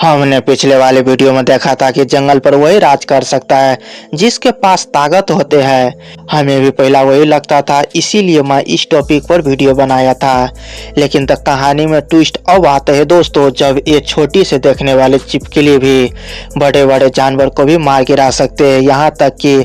हमने पिछले वाले वीडियो में देखा था कि जंगल पर वही राज कर सकता है जिसके पास ताकत होते हैं। हमें भी पहला वही लगता था, इसीलिए मैं इस टॉपिक पर वीडियो बनाया था। लेकिन तक कहानी में ट्विस्ट अब आते हैं दोस्तों, जब ये छोटी से देखने वाले छिपकली भी बड़े बड़े जानवर को भी मार गिरा सकते हैं। यहाँ तक कि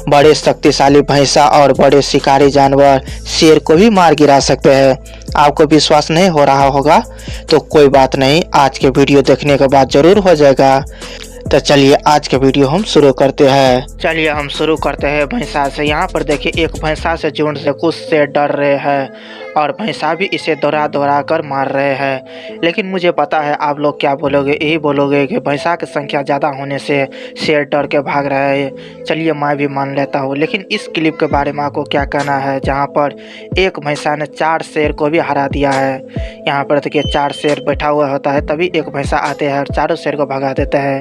बड़े शक्तिशाली भैंसा और बड़े शिकारी जानवर शेर को भी मार गिरा सकते हैं। आपको विश्वास नहीं हो रहा होगा तो कोई बात नहीं, आज के वीडियो देखने के बाद जरूर हो जाएगा। तो चलिए आज के वीडियो हम शुरू करते हैं। चलिए हम शुरू करते हैं भैंसा से। यहाँ पर देखिए एक भैंसा से झुंड से कुछ से डर रहे हैं और भैंसा भी इसे दौड़ा दौड़ा कर मार रहे हैं। लेकिन मुझे पता है आप लोग क्या बोलोगे, यही बोलोगे कि भैंसा की संख्या ज़्यादा होने से शेर डर के भाग रहा है। चलिए मैं भी मान लेता हूँ, लेकिन इस क्लिप के बारे में आपको क्या कहना है जहाँ पर एक भैंसा ने 4 शेर को भी हरा दिया है। यहाँ पर देखिए 4 शेर बैठा हुआ होता है, तभी एक भैंसा आते हैं और चारों शेर को भगा देते हैं।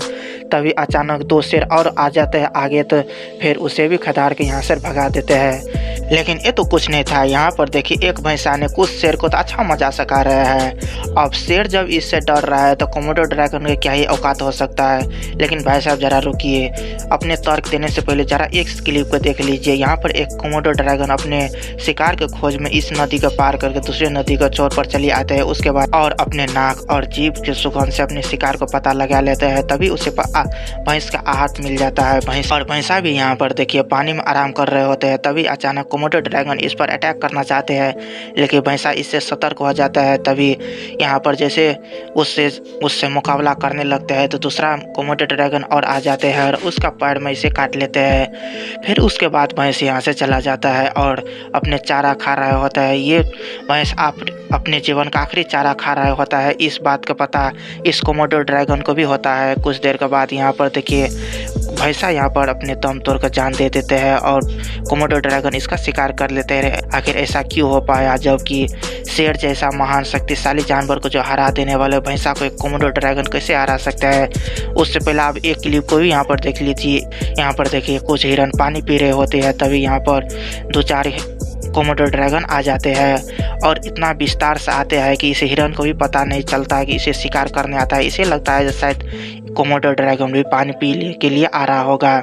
तभी अचानक 2 शेर और आ जाते हैं आगे, तो फिर उसे भी खदार के यहाँ से भगा देते हैं। लेकिन ये तो कुछ नहीं था। यहाँ पर देखिए एक भैंसा ने कुछ शेर को तो अच्छा मजा सिखा रहे हैं। अब शेर जब इससे डर रहा है तो कोमोडो ड्रैगन के क्या ही औकात हो सकता है। लेकिन भाई साहब जरा रुकिए, अपने तर्क देने से पहले जरा एक क्लिप को देख लीजिए। यहाँ पर एक कोमोडो ड्रैगन अपने शिकार के खोज में इस नदी को पार करके दूसरे नदी के छोर पर चली आते हैं। उसके बाद और अपने नाक और जीभ के सुगंध से अपने शिकार को पता लगा लेते हैं। तभी उसे भैंस का आहत मिल जाता है। भैंसा भी यहाँ पर देखिए पानी में आराम कर रहे होते हैं। तभी अचानक कोमोडो ड्रैगन इस पर अटैक करना चाहते हैं, लेकिन भैंसा इससे सतर्क हो जाता है। तभी यहाँ पर जैसे उससे मुकाबला करने लगते हैं तो दूसरा कोमोडो ड्रैगन और आ जाते हैं और उसका पैर में इसे काट लेते हैं। फिर उसके बाद भैंस यहाँ से चला जाता है और अपने चारा खा रहा होता है। ये भैंस अपने जीवन का आखिरी चारा खा रहा होता है। इस बात का पता इस कोमोडो ड्रैगन को भी होता है। कुछ देर के बाद यहाँ पर देखिए भैंसा यहाँ पर अपने दम तोड़ कर जान दे देते हैं और कोमोडो ड्रैगन इसका शिकार कर लेते हैं। आखिर ऐसा क्यों हो पाया, जबकि शेर जैसा महान शक्तिशाली जानवर को जो हरा देने वाले भैंसा को एक कोमोडो ड्रैगन कैसे हरा सकता है। उससे पहले आप एक क्लिप को भी यहाँ पर देख लीजिए। यहाँ पर देखिए कुछ हिरन पानी पी रहे होते हैं, तभी यहाँ पर 2-4 कोमोडो ड्रैगन आ जाते हैं और इतना विस्तार से आते हैं कि इसे हिरन को भी पता नहीं चलता कि इसे शिकार करने आता है। इसे लगता है शायद कोमोडो ड्रैगन भी पानी पीने के लिए आ रहा होगा।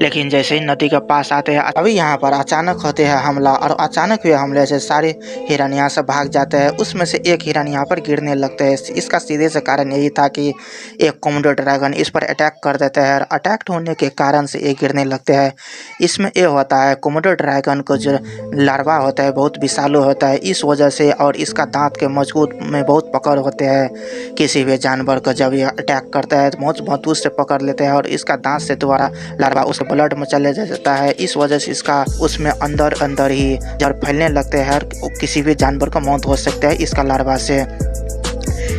लेकिन जैसे ही नदी के पास आते हैं अभी यहाँ पर अचानक होते हैं हमला, और अचानक हुए हमले से सारे हिरन यहाँ से भाग जाते हैं। उसमें से एक हिरन यहाँ पर गिरने लगते हैं। इसका सीधे से कारण यही था कि एक कोमोडो ड्रैगन इस पर अटैक कर देता है और अटैक होने के कारण से ये गिरने लगते हैं। इसमें ये होता है कोमोडो ड्रैगन को जो लार्वा होता है बहुत विषालु होता है, इस वजह से, और इसका दांत के मजबूत में बहुत पकड़ होते हैं। किसी भी जानवर को जब ये अटैक करता है तो बहुत मजबूत से पकड़ लेते हैं और इसका दांत से दोबारा लार्वा उसके ब्लड में चले जाता है। इस वजह से इसका उसमें अंदर ही जड़ फैलने लगते हैं और किसी भी जानवर का मौत हो सकता है इसका लार्वा से।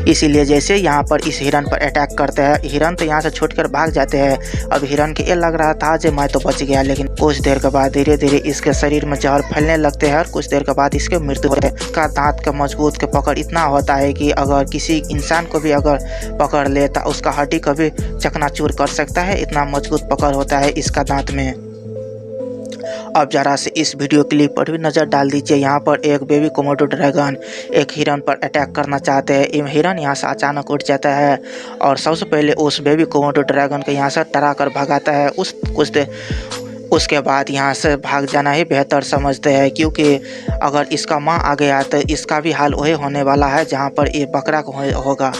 इसीलिए जैसे यहाँ पर इस हिरन पर अटैक करते हैं, हिरन तो यहाँ से छूटकर भाग जाते हैं। अब हिरन के ये लग रहा था कि मैं तो बच गया, लेकिन कुछ देर के बाद धीरे धीरे इसके शरीर में जहर फैलने लगते हैं और कुछ देर के बाद इसके मृत्यु होती है। इसका दांत का मजबूत के पकड़ इतना होता है कि अगर किसी इंसान को भी अगर पकड़ ले तो उसका हड्डी को भी चकनाचूर कर सकता है। इतना मजबूत पकड़ होता है इसका दांत में। अब जरा से इस वीडियो क्लिप पर भी नज़र डाल दीजिए। यहाँ पर एक बेबी कोमोडो ड्रैगन एक हिरन पर अटैक करना चाहते हैं। हिरन यहाँ से अचानक उठ जाता है और सबसे पहले उस बेबी कोमोडो ड्रैगन को यहाँ से डरा कर भगाता है। उसके बाद यहाँ से भाग जाना ही बेहतर समझते हैं, क्योंकि अगर इसका माँ आ गया तो इसका भी हाल वही होने वाला है जहाँ पर ये बकरा होगा।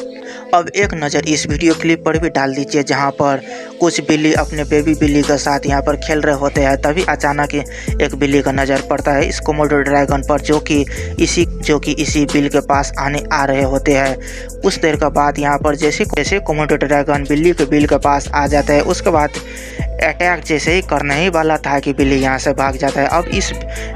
अब एक नज़र इस वीडियो क्लिप पर भी डाल दीजिए जहाँ पर कुछ बिल्ली अपने बेबी बिल्ली के साथ यहाँ पर खेल रहे होते हैं। तभी अचानक एक बिल्ली का नज़र पड़ता है इस कोमोडो ड्रैगन पर, जो कि इसी बिल के पास आ रहे होते हैं। कुछ देर के बाद यहाँ पर जैसे कोमोडो ड्रैगन बिल्ली के बिल के पास आ जाता है, उसके बाद अटैक जैसे ही करने ही वाला था कि बिल्ली यहाँ से भाग जाता है। अब इस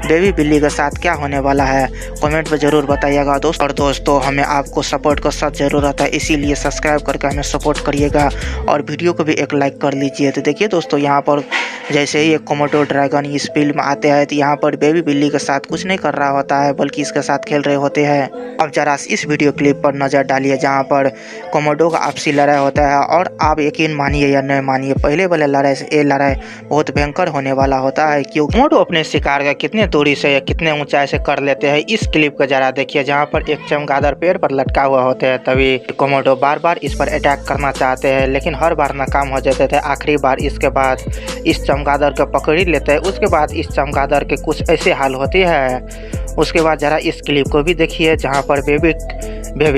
बेबी बिल्ली के साथ क्या होने वाला है कमेंट में ज़रूर बताइएगा दोस्त। और दोस्तों हमें आपको सपोर्ट का सख्त ज़रूरत है, इसीलिए सब्सक्राइब करके हमें सपोर्ट करिएगा और वीडियो को भी एक लाइक चेक कर लीजिए। तो देखिए दोस्तों, यहाँ पर जैसे ही एक कोमोडो ड्रैगन इस फील्ड में आते हैं तो यहाँ पर बेबी बिल्ली के साथ कुछ नहीं कर रहा होता है, बल्कि इसके साथ खेल रहे होते हैं। अब जरा इस वीडियो क्लिप पर नज़र डालिए जहाँ पर कोमोडो का आपसी लड़ाई होता है, और आप यकीन मानिए या नहीं मानिए, पहले वाले लड़ाई से ये लड़ाई बहुत भयंकर होने वाला होता है, क्योंकि कोमोडो अपने शिकार का कितने दूरी से या कितने ऊंचाई से कर लेते हैं। इस क्लिप को जरा देखिए, जहाँ पर एक चमगादड़ पेड़ पर लटका हुआ होता है, तभी कोमोडो बार बार इस पर अटैक करना चाहते हैं, लेकिन हर बार नाकाम हो जाते थे। आखिरी बार इसके बाद इस चमगादड़ को पकड़ ही लेते हैं। उसके बाद इस चमगादड़ के कुछ ऐसे हाल होती है। उसके बाद जरा इस क्लिप को भी देखिए, जहाँ पर बेबी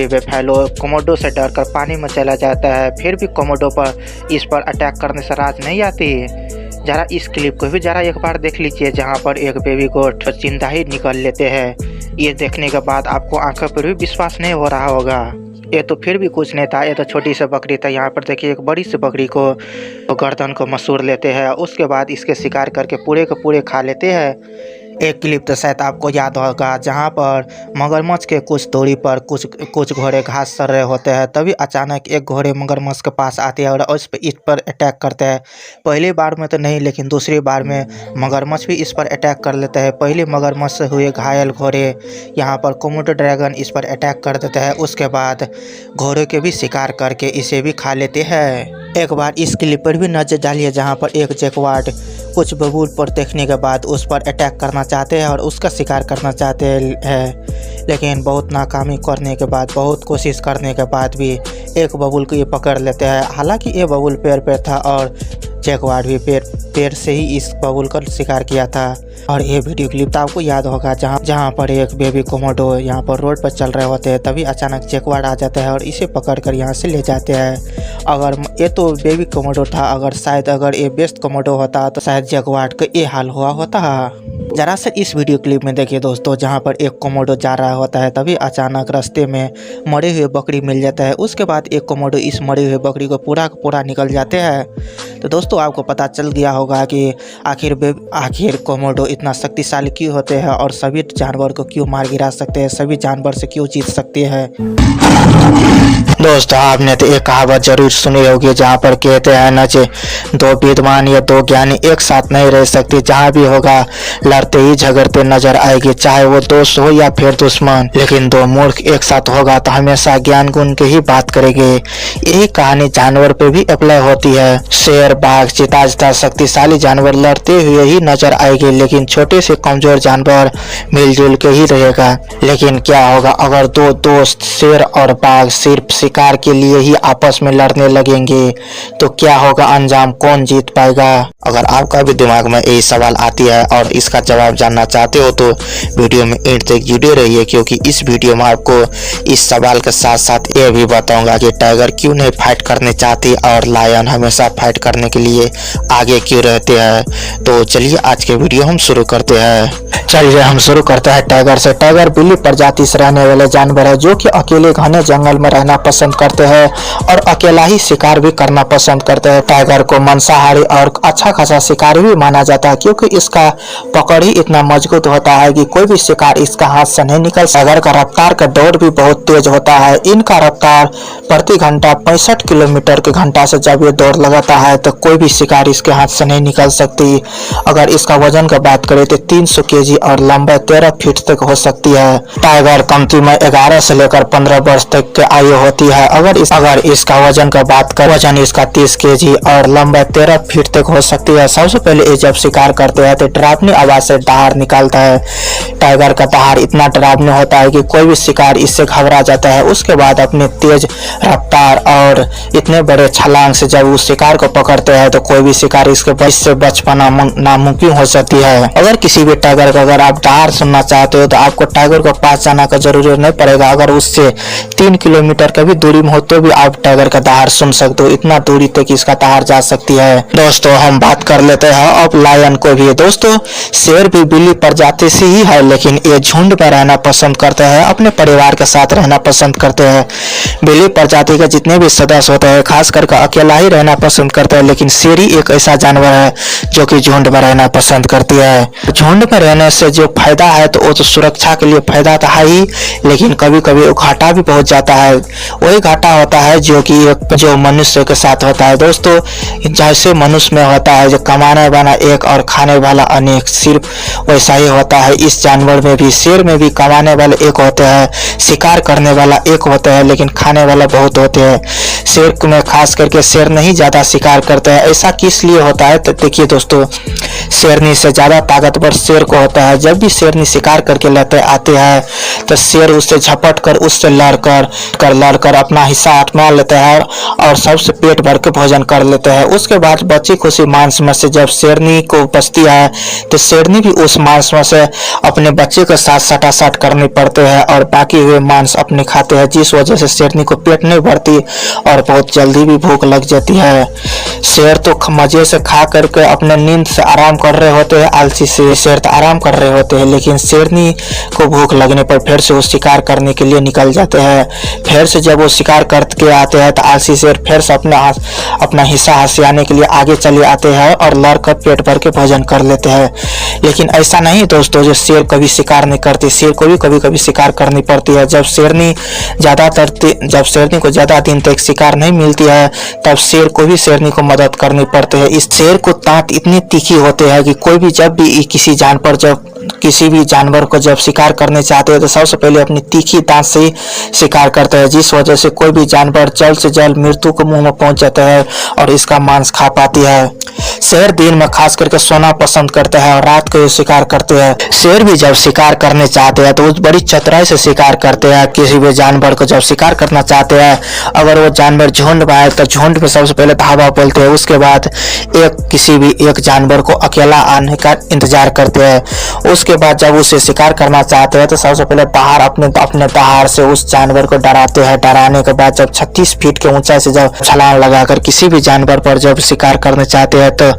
बेफेलो कोमोडो से डरकर पानी में चला जाता है, फिर भी कोमोडो पर इस पर अटैक करने से राज नहीं आती। जरा इस क्लिप को भी जरा एक बार देख लीजिए, जहाँ पर एक बेबी गोट जिंदा ही निकल लेते हैं। ये देखने के बाद आपको आंखों पर भी विश्वास नहीं हो रहा होगा। ये तो फिर भी कुछ नहीं था, ये तो छोटी सी बकरी था। यहाँ पर देखिए, एक बड़ी सी बकरी को गर्दन को मसूर लेते हैं, उसके बाद इसके शिकार करके पूरे के पूरे खा लेते हैं। एक क्लिप तो शायद आपको याद होगा, जहाँ पर मगरमच्छ के कुछ दूरी पर कुछ घोड़े घास चर रहे होते हैं, तभी अचानक एक घोड़े मगरमच्छ के पास आते हैं और इस पर अटैक करते हैं। पहली बार में तो नहीं, लेकिन दूसरी बार में मगरमच्छ भी इस पर अटैक कर लेते हैं। पहले मगरमच्छ से हुए घायल घोड़े यहाँ पर कोमोडो ड्रैगन इस पर अटैक कर देते हैं। उसके बाद घोड़े के भी शिकार करके इसे भी खा लेते हैं। एक बार इस क्लिप पर भी नजर डालिए, जहाँ पर एक जैकवार्ड कुछ बबूल पर देखने के बाद उस पर अटैक करना चाहते हैं और उसका शिकार करना चाहते हैं, लेकिन बहुत नाकामी करने के बाद, बहुत कोशिश करने के बाद भी एक बबूल को ये पकड़ लेते हैं। हालांकि ये बबूल पेड़ पे था और जैकवार्ड भी पेड़ से ही इस बबूल का शिकार किया था। और ये वीडियो क्लिप तो आपको याद होगा, जहाँ पर एक बेबी कोमोडो यहाँ पर रोड पर चल रहे होते हैं, तभी अचानक जैकवार्ड आ जाता है और इसे पकड़कर यहाँ से ले जाते हैं। अगर ये तो बेबी कोमोडो था, अगर ये बेस्ट कोमोडो होता तो शायद जैकवार्ड का ये हाल हुआ होता। जरा से इस वीडियो क्लिप में देखिए दोस्तों, जहाँ पर एक कोमोडो जा रहा होता है, तभी अचानक रास्ते में मरे हुए बकरी मिल जाता है। उसके बाद एक कोमोडो इस मरे हुए बकरी को पूरा निकल जाते हैं। तो दोस्तों, आपको पता चल गया होगा कि आखिर कोमोडो इतना शक्तिशाली क्यों होते हैं और सभी जानवर को क्यों मार गिरा सकते हैं, सभी जानवर से क्यों जीत सकते हैं। दोस्तों, आपने तो एक कहावत जरूर सुनी होगी, जहाँ पर कहते हैं न कि दो विद्वान या दो ज्ञानी एक साथ नहीं रह सकते। जहाँ भी होगा लड़ते ही झगड़ते नजर आएगी, चाहे वो दोस्त हो या फिर दुश्मन। लेकिन दो मूर्ख एक साथ होगा तो हमेशा ज्ञान गुण की ही बात करेंगे। यही कहानी जानवर पे भी अप्लाई होती है। शेर, बाघ, चीता जैसा शक्तिशाली जानवर लड़ते हुए ही नजर आएंगे, लेकिन छोटे से कमजोर जानवर मिलजुल के ही रहेगा। लेकिन क्या होगा अगर दो दोस्त शेर और बाघ सिर्फ शिकार के लिए ही आपस में लड़ने लगेंगे, तो क्या होगा अंजाम, कौन जीत पाएगा? अगर आपका भी दिमाग में यही सवाल आती है और इसका जवाब जानना चाहते हो तो वीडियो में एंड तक जुड़े रहिए, क्योंकि इस वीडियो में आपको इस सवाल के साथ साथ ये भी बताऊंगा कि टाइगर क्यों नहीं फाइट करने चाहती और लायन हमेशा फाइट करने के लिए आगे क्यों रहते हैं। तो चलिए आज के वीडियो हम शुरू करते हैं। चलिए हम शुरू करते हैं टाइगर से। टाइगर बिल्ली प्रजाति से रहने वाले जानवर है, जो कि अकेले घने जंगल में रहना पसंद करते हैं और अकेला ही शिकार भी करना पसंद करते हैं। टाइगर को मांसाहारी और अच्छा खासा शिकारी भी माना जाता है, क्योंकि इसका पकड़ ही इतना मजबूत होता है कि कोई भी शिकार इसका हाथ से नहीं निकल। टाइगर का रफ्तार का दौड़ भी बहुत तेज होता है। इनका रफ्तार प्रति घंटा 65 किलोमीटर के घंटा से जब ये दौड़ लगाता है तो कोई भी शिकार इसके हाथ से नहीं निकल सकती। अगर इसका वजन का बात करें तो 300 केजी और लंबाई 13 फीट तक हो सकती है। टाइगर कमती में 11 से लेकर 15 वर्ष तक की आयु होती है। अगर इसका वजन का बात करें, वजन इसका 30 केजी और लंबाई 13 फीट तक हो सकती है। सबसे पहले ये जब शिकार करते हैं तो डरावनी आवाज से दहाड़ निकालता है। टाइगर का दहाड़ इतना डरावनी होता है कि कोई भी शिकार इससे घबरा जाता है। उसके बाद अपने तेज रफ्तार और इतने बड़े छलांग से जब उस शिकार को पकड़ते हैं तो कोई भी शिकार इससे बच पाना नामुमकिन हो सकती है। अगर किसी भी टाइगर का अगर आप दहाड़ सुनना चाहते हो तो आपको टाइगर को पास जाना का जरूरत नहीं पड़ेगा। अगर उससे 3 किलोमीटर का भी दूरी में हो तो भी आप टाइगर का दहाड़ सुन सकते हो। इतना दूरी तक इसका दहाड़ जा सकती है। दोस्तों, हम बात कर लेते हैं अब लायन को भी। दोस्तों, शेर भी बिल्ली प्रजाति से ही है, लेकिन ये झुंड में रहना पसंद करते हैं, अपने परिवार के साथ रहना पसंद करते हैं। बिल्ली प्रजाति के जितने भी सदस्य होते हैं खास करके अकेला ही रहना पसंद करते हैं, लेकिन शेर ही एक ऐसा जानवर है जो कि झुंड में रहना पसंद करती है। झुंड में रहने में से जो फायदा है तो वो तो सुरक्षा के लिए फायदा तो है ही, लेकिन कभी कभी वो घाटा भी पहुंच जाता है। वही घाटा होता है जो कि जो मनुष्य के साथ होता है दोस्तों। जैसे मनुष्य में होता है जो कमाने वाला एक और खाने वाला अनेक, सिर्फ वैसा ही होता है इस जानवर में भी। शेर में भी कमाने वाले एक होते हैं, शिकार करने वाला एक होता है, लेकिन खाने वाला बहुत होते हैं। शेर में खास करके शेर नहीं ज्यादा शिकार करते हैं। ऐसा किस लिए होता है तो देखिए दोस्तों, शेरनी से ज्यादा ताकतवर शेर को होता है। जब भी शेरनी शिकार करके लेते आते हैं तो शेर उससे झपट कर, उससे लड़कर अपना हिस्सा हटवा लेते हैं और सबसे पेट भर के भोजन कर लेते हैं। उसके बाद बची खुशी मांस में से जब शेरनी को बचती है तो शेरनी भी उस मांस में से अपने बच्चे के साथ सटासट करने पड़ते हैं और बाकी हुए मांस अपने खाते हैं, जिस वजह से शेरनी को पेट नहीं भरती और बहुत जल्दी भी भूख लग जाती है। शेर तो मजे से खा करके अपने नींद से आराम कर रहे होते हैं, आलसी से शेर तो आराम कर रहे होते हैं, लेकिन शेरनी को भूख लगने पर फिर से वो शिकार करने के लिए निकल जाते हैं। फिर से जब वो शिकार करके आते हैं तो आलसी शेर फिर से अपना हिस्सा हसियाने के लिए आगे चले आते हैं और लड़कर पेट भर के भोजन कर लेते हैं। लेकिन ऐसा नहीं दोस्तों, जो शेर कभी शिकार नहीं करती, शेर को भी कभी कभी शिकार करनी पड़ती है। जब शेरनी को ज्यादा दिन तक शिकार नहीं मिलती है तब शेर को भी शेरनी को मदद करनी पड़ती है। इस शेर को दांत इतनी तीखी होते हैं कि कोई भी जब भी किसी भी जानवर को जब शिकार करने चाहते हैं तो सबसे पहले अपनी तीखी दांत से ही शिकार करते हैं, जिस वजह से कोई भी जानवर जल्द से जल्द मृत्यु के मुंह में पहुंच जाता है और इसका मांस खा पाती है। शेर दिन में खास करके सोना पसंद करते हैं और रात को शिकार करते हैं। शेर भी जब शिकार करने चाहते हैं तो वो बड़ी चतुराई से शिकार करते हैं। किसी भी जानवर को जब शिकार करना चाहते हैं, अगर वो जानवर झुंड में आए तो झुंड में सबसे पहले धावा बोलते हैं, उसके बाद किसी भी एक जानवर को अकेला आने का इंतजार करते हैं। उसके बाद जब उसे शिकार करना चाहते हैं तो सबसे पहले अपने दहाड़ से उस जानवर को डराते हैं। डराने के बाद जब 36 फीट के ऊंचाई से जब छलांग लगाकर किसी भी जानवर पर जब शिकार करने चाहते हैं तो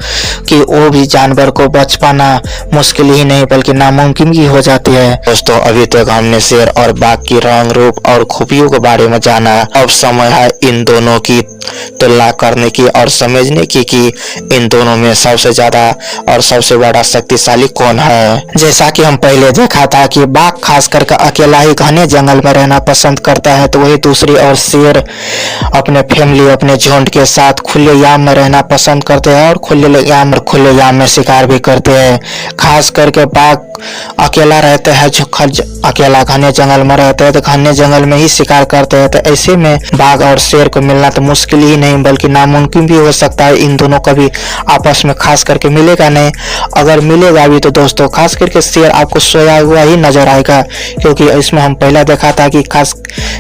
कि वो भी जानवर को बच पाना मुश्किल ही नहीं बल्कि नामुमकिन ही हो जाती है। दोस्तों, अभी तक हमने शेर और बाघ की रंग, रूप और खूबियों के बारे में जाना। अब समय है इन दोनों की तुलना करने की और समझने की कि इन दोनों में सबसे ज्यादा और सबसे बड़ा शक्तिशाली कौन है। जैसा कि हम पहले देखा था कि बाघ खास करके अकेला ही घने जंगल में रहना पसंद करता है, तो वही दूसरी ओर शेर अपने फैमिली, अपने झुंड के साथ खुलेआम में रहना पसंद करते हैं और खुलेआम में शिकार भी करते हैं। खास करके बाघ अकेला रहते हैं, जो अकेला घने जंगल में रहते हैं तो घने जंगल में ही शिकार करते हैं। तो ऐसे में बाघ और शेर को मिलना तो मुश्किल ही नहीं बल्कि नामुमकिन भी हो सकता है। इन दोनों कभी आपस में खास करके मिलेगा नहीं। अगर मिलेगा भी तो दोस्तों खास करके शेर आपको सोया हुआ ही नजर आएगा, क्योंकि इसमें हम पहला देखा था कि खास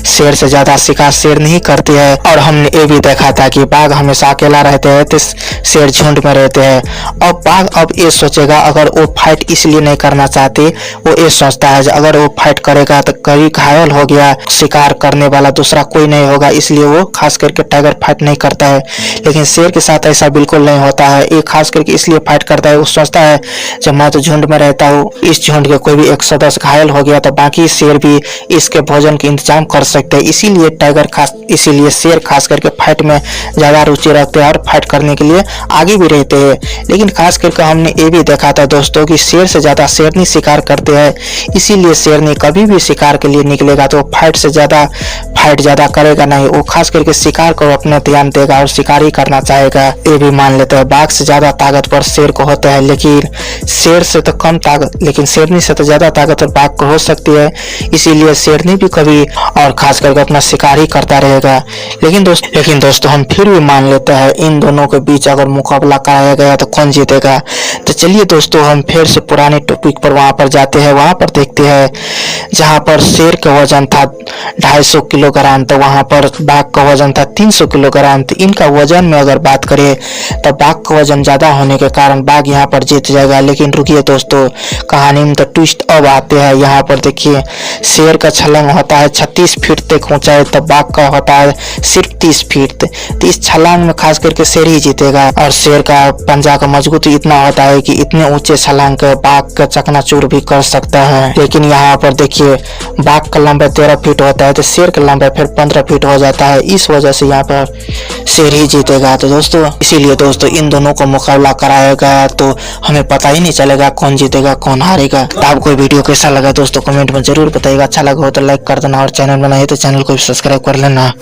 शेर से ज्यादा शिकार शेर नहीं करती है, और हमने ये भी देखा था कि बाघ हमेशा अकेला रहते हैं तो शेर झुंड में रहते हैं। अब बाघ अब ये सोचेगा, अगर वो फाइट इसलिए नहीं करना चाहते, वो ये सोचता है अगर वो फाइट करेगा तो कभी घायल हो गया, शिकार करने वाला दूसरा कोई नहीं होगा, इसलिए वो खास करके टाइगर फाइट नहीं करता है। लेकिन शेर के साथ ऐसा बिल्कुल नहीं होता है। ये खास करके इसलिए फाइट करता है, वो सोचता है जब मैं तो झुंड में रहता हूँ, इस झुंड के कोई भी एक सदस्य घायल हो गया तो बाकी शेर भी इसके भोजन का इंतजाम कर सकते हैं। इसीलिए शेर खास करके फाइट में ज्यादा रुचि रखते हैं और फाइट करने के लिए आगे भी रहते हैं। लेकिन खास करके हमने ये भी देखा था दोस्तों कि शेर से ज्यादा शेरनी शिकार करते हैं, इसीलिए शेरनी कभी भी शिकार के लिए निकलेगा तो फाइट ज्यादा करेगा नहीं। वो खास करके शिकार को अपना ध्यान देगा और शिकार ही करना चाहेगा। ये भी मान लेते हैं बाघ से ज्यादा ताकतवर शेर को होता है, लेकिन शेर से तो कम ताकत, लेकिन शेरनी से तो ज्यादा ताकतवर बाघ को हो सकती है। इसीलिए शेरनी भी कभी और खास करके अपना शिकार ही करता रहेगा। लेकिन दोस्तों हम फिर भी मान लेते हैं इन दोनों के बीच अगर मुकाबला कराया गया तो कौन जीतेगा। तो चलिए दोस्तों हम फिर से पुराने टॉपिक पर वहां पर जाते हैं। वहां पर देखते हैं जहां पर शेर का वजन था 250 किलोग्राम, तो वहां पर बाघ का वजन था 300 किलोग्राम। तो इनका वजन में अगर बात करें तो बाघ का वजन ज्यादा होने के कारण बाघ यहाँ पर जीत जाएगा। लेकिन रुकिए दोस्तों, कहानी में तो ट्विस्ट अब आते हैं। यहाँ पर देखिए शेर का छलांग होता है 36 फीट तक ऊंचाई, तो बाघ का होता है सिर्फ 30 फीट। तो इस छलांग में खास करके शेर ही जीतेगा। और शेर का पंजा का मजबूती इतना होता है कि इतने ऊंचे छलांग के बाघ का चकनाचूर भी कर सकता है। लेकिन यहाँ पर देखिए बाघ का लंबाई 13 फीट होता है तो शेर का लंबाई फिर 15 फीट हो जाता है। इस वजह से यहाँ पर शेर ही जीतेगा। तो दोस्तों इसीलिए दोस्तों इन दोनों को मुकाबला कराया गया, तो हमें पता ही नहीं चलेगा कौन जीतेगा कौन हारेगा। तो आपको वीडियो कैसा लगा दोस्तों कमेंट में जरूर बताइएगा। अच्छा लगा हो तो लाइक कर देना और चैनल बनाए तो चैनल को भी सब्सक्राइब कर लेना।